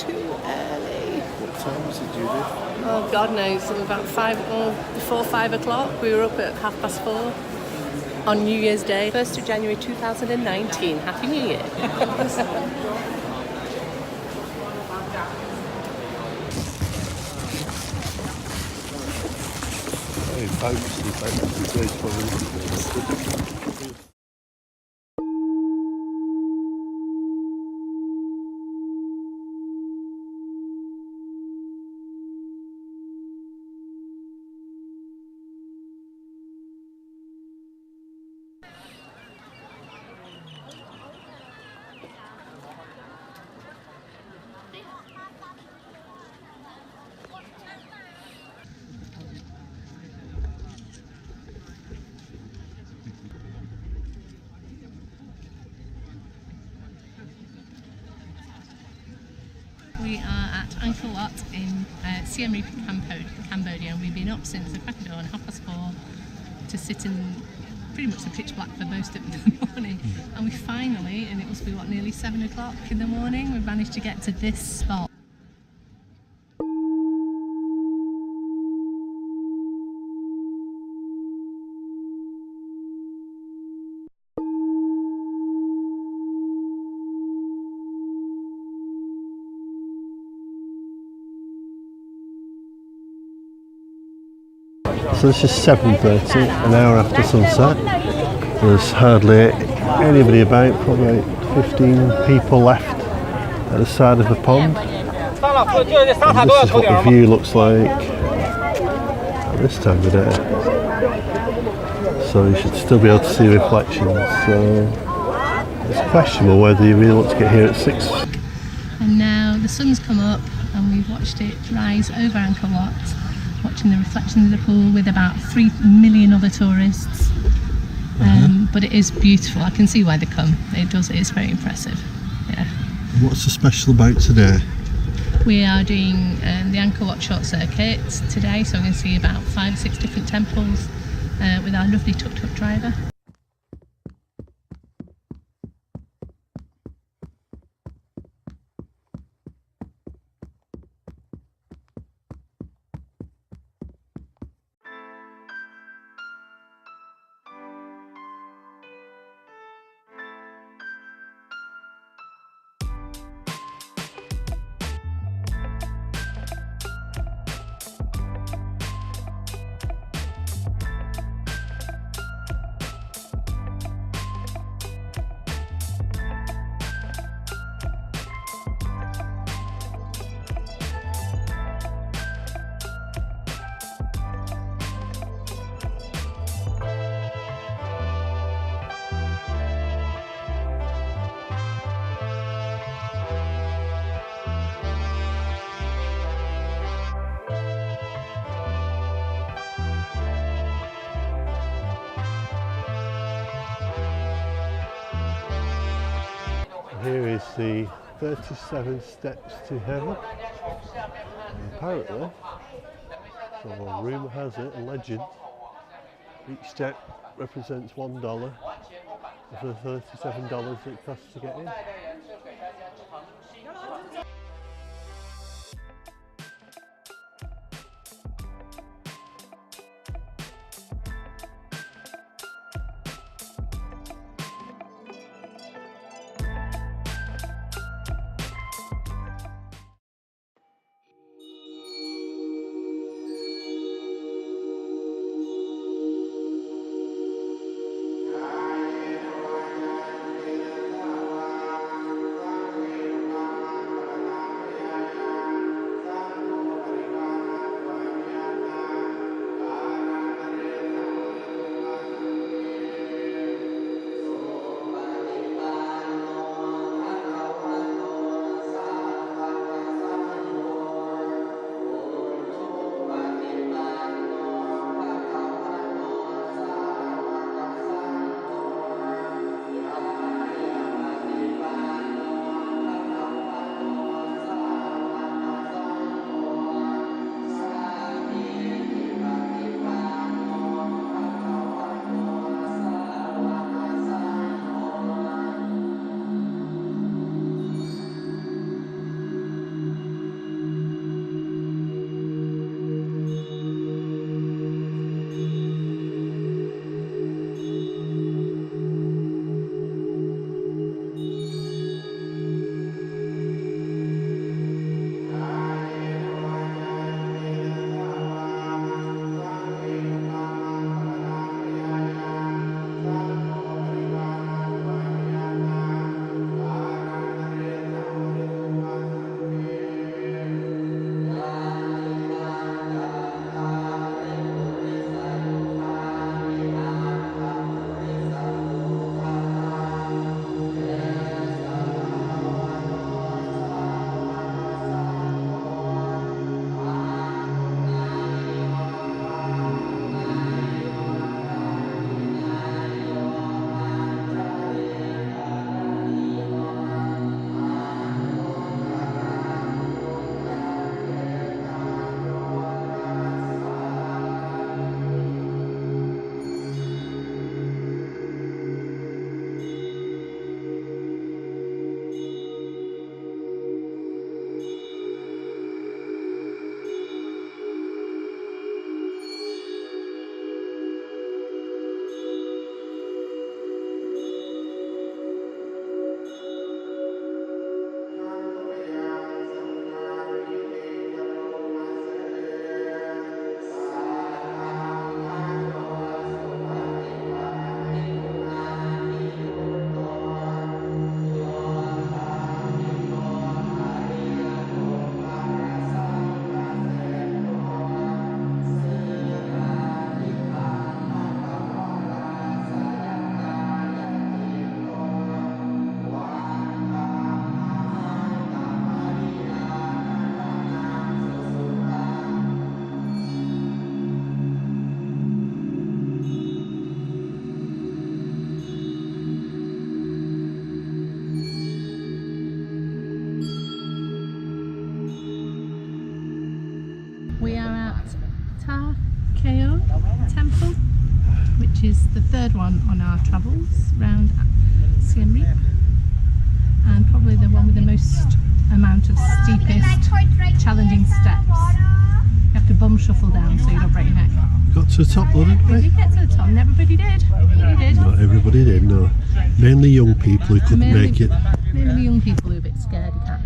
too early. What time was it, Judith? Oh, God knows. It was about before 5 o'clock. We were up at 4:30 on New Year's Day, 1st of January 2019. Happy New Year. Hey, folks. We are at Angkor Wat in Siem Reap, Cambodia, and we've been up since the crack of dawn, 4:30, to sit in pretty much the pitch black for most of the morning. And we finally, and it must be nearly 7 o'clock in the morning, we've managed to get to this spot. So this is 7:30, an hour after sunset. There's hardly anybody about, probably 15 people left at the side of the pond. And this is what the view looks like at this time of day. So you should still be able to see reflections. So it's questionable whether you really want to get here at 6. And now the sun's come up and we've watched it rise over Angkor Wat, watching the reflection of the pool with about 3 million other tourists. But it is beautiful. I can see why they come. It's very impressive. Yeah. What's so special about today? We are doing the Angkor Wat short circuit today, so we're going to see about 5 or 6 different temples with our lovely tuk-tuk driver. Here is the 37 steps to heaven. And apparently, so rumour has it, a legend, each step represents $1 of the $37 it costs to get in. temple, which is the third one on our travels around Siem Reap, and probably the one with the most amount of steepest, challenging steps. You have to bum shuffle down so you don't break your neck. Got to the top though, didn't We we? did get to the top, and everybody did. We did. Not everybody did, no. Mainly young people who couldn't make it. Mainly the young people who are a bit scared of cats.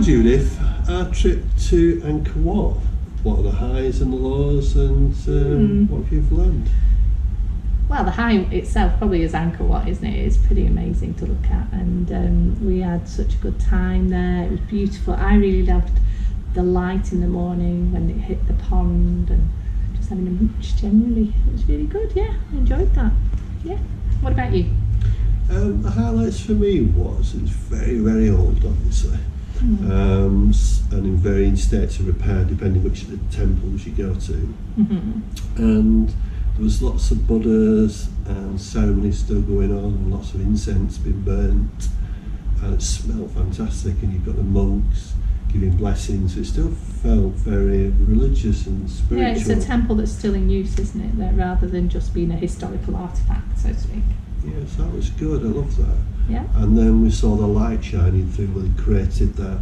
Judith, our trip to Angkor Wat. What are the highs and the lows, and what have you learned? Well, the high itself probably is Angkor Wat, isn't it? It's pretty amazing to look at, and we had such a good time there. It was beautiful. I really loved the light in the morning when it hit the pond, and just having a mooch generally. It was really good, yeah. I enjoyed that. Yeah. What about you? The highlights for me was it's very, very old, obviously. And in varying states of repair depending which of the temples you go to. And there was lots of Buddhas and ceremonies still going on, and lots of incense being burnt, and it smelled fantastic, and you've got the monks giving blessings. It still felt very religious and spiritual. Yeah, it's a temple that's still in use, isn't it, that rather than just being a historical artefact, so to speak. Yes, that was good. I love that. Yeah. And then we saw the light shining through where they created that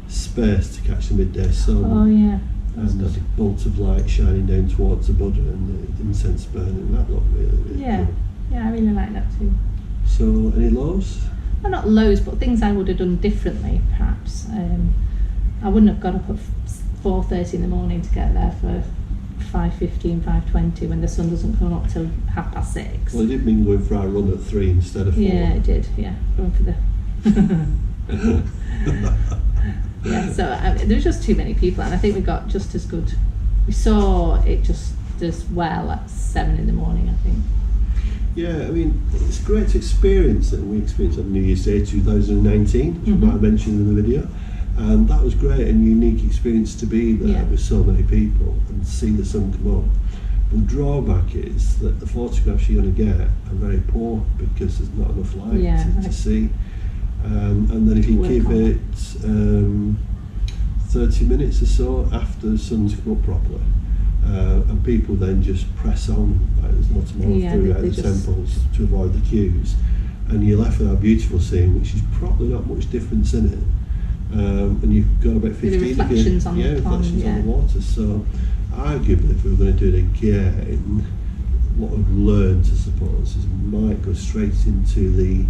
space to catch the midday sun. Oh yeah, that's and good. there's a bolt of light shining down towards the Buddha and the incense burning. That looked really, really Yeah, cool. yeah, I really like that too. So, any lows? Well, not loads, but things I would have done differently, perhaps. I wouldn't have got up at 4:30 in the morning to get there for 5:15, 5:20 when the sun doesn't come up till 6:30. Well, it did mean going for our run at 3 instead of 4. Yeah, it did. Yeah, going for the. Yeah, so there was just too many people, and I think we got just as good. We saw it just as well at 7 in the morning, I think. Yeah, I mean, it's a great experience that we experienced on New Year's Day 2019, which is what I mentioned in the video. And that was great and unique experience to be there with so many people and see the sun come up. The drawback is that the photographs you're going to get are very poor because there's not enough light to see. And then if you keep it 30 minutes or so after the sun's come up properly, and people then just press on, like there's not tomorrow throughout the temples to avoid the queues, and you're left with that beautiful scene, which is probably not much difference in it. And you've got about 15 reflections on the pond, on the water. So arguably, if we were going to do it again, what we've learned, I suppose, is we might go straight into the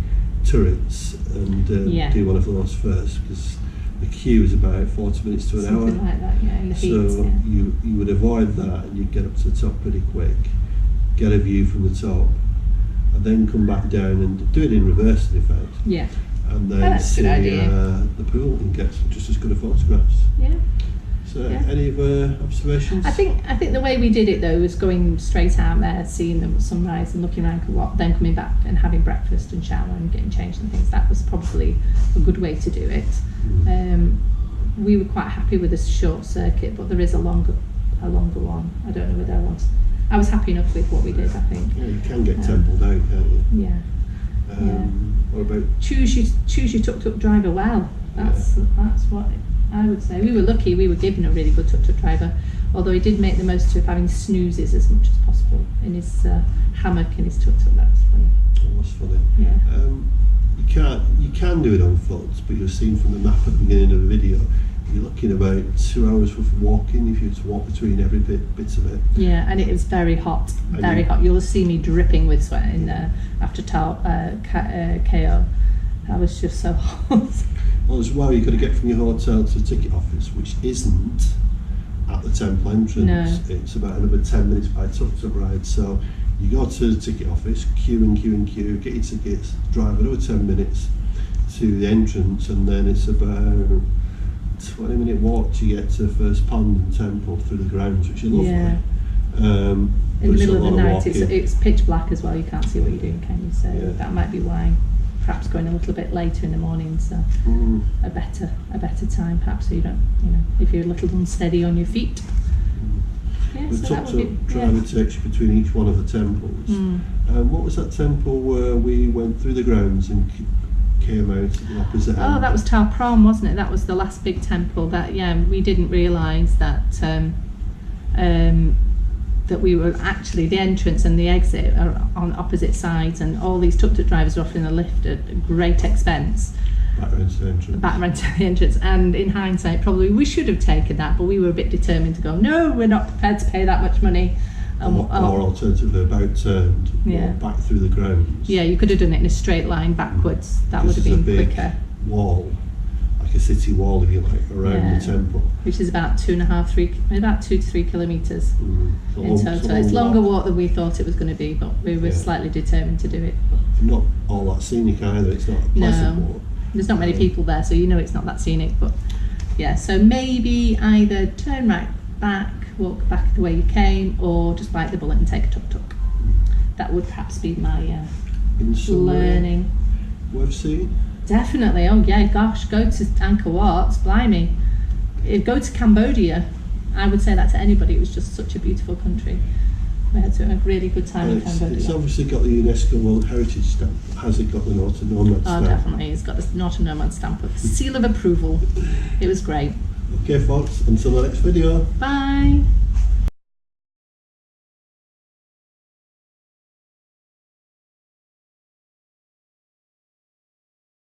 turrets and do one of those first, because the queue is about 40 minutes to an hour. Something like that, yeah, in the heat. So you would avoid that, and you'd get up to the top pretty quick, get a view from the top, and then come back down and do it in reverse, in fact. Yeah. And then see the pool and get just as good a photographs. Yeah. So any other observations? I think the way we did it though was going straight out there, seeing the sunrise and looking around Angkor Wat, then coming back and having breakfast and shower and getting changed and things. That was probably a good way to do it. we were quite happy with this short circuit, but there is a longer one. I don't know whether I was happy enough with what we did, I think. Yeah, you can get templed out, can't you? Yeah. What about choose your tuk-tuk driver well. That's what I would say. We were lucky, we were given a really good tuk-tuk driver, although he did make the most of having snoozes as much as possible in his hammock in his tuk-tuk. That was funny. Oh, that's funny. Yeah. You can do it on foot, but you'll see from the map at the beginning of the video, you're looking about 2 hours worth of walking if you were to walk between every bits of it. Yeah, and it was very hot, very hot. You'll see me dripping with sweat in after KO. I was just so hot. Well, as well, you've got to get from your hotel to the ticket office, which isn't at the temple entrance. No. It's about another 10 minutes by tuk-tuk ride. So you go to the ticket office, queue, get your tickets, drive another 10 minutes to the entrance, and then it's about 20-minute walk to get to the first pond and temple through the grounds, which is lovely. Yeah. In the middle of the night, it's pitch black as well. You can't see what you're doing, can you? So that might be why. Perhaps going a little bit later in the morning, so a better time, perhaps, so you don't, if you're a little unsteady on your feet. Yeah, the so tuk-tuk driver takes you between each one of the temples. What was that temple where we went through the grounds and came out at the opposite end? Oh, that was Tao Prom, wasn't it? That was the last big temple. That we didn't realise that that we were actually, the entrance and the exit are on opposite sides, and all these tuk-tuk drivers are offering a lift at great expense. Back round to the entrance. Back round to the entrance. And in hindsight, probably we should have taken that, but we were a bit determined to go, no, we're not prepared to pay that much money. Or alternatively, about turned, back through the grounds. Yeah, you could have done it in a straight line backwards. That would have been quicker. Wall, like a city wall, if you like, around the temple. Which is about 2 to 3 kilometres in total. It's longer walk than we thought it was going to be, but we were slightly determined to do it. Not all that scenic either. It's not a pleasant walk. There's not many people there, so it's not that scenic. But yeah, so maybe either turn right back, walk back the way you came, or just bite the bullet and take a tuk-tuk. That would perhaps be my learning. Worth seeing? Definitely. Oh yeah, gosh, go to Angkor Wat, blimey. Go to Cambodia. I would say that to anybody. It was just such a beautiful country. We had a really good time in Cambodia. It's obviously got the UNESCO World Heritage stamp. Has it got the Naughton-nomads stamp? Oh, definitely. It's got the Naughton-nomads stamp, a seal of approval. It was great. Okay, folks, until the next video. Bye.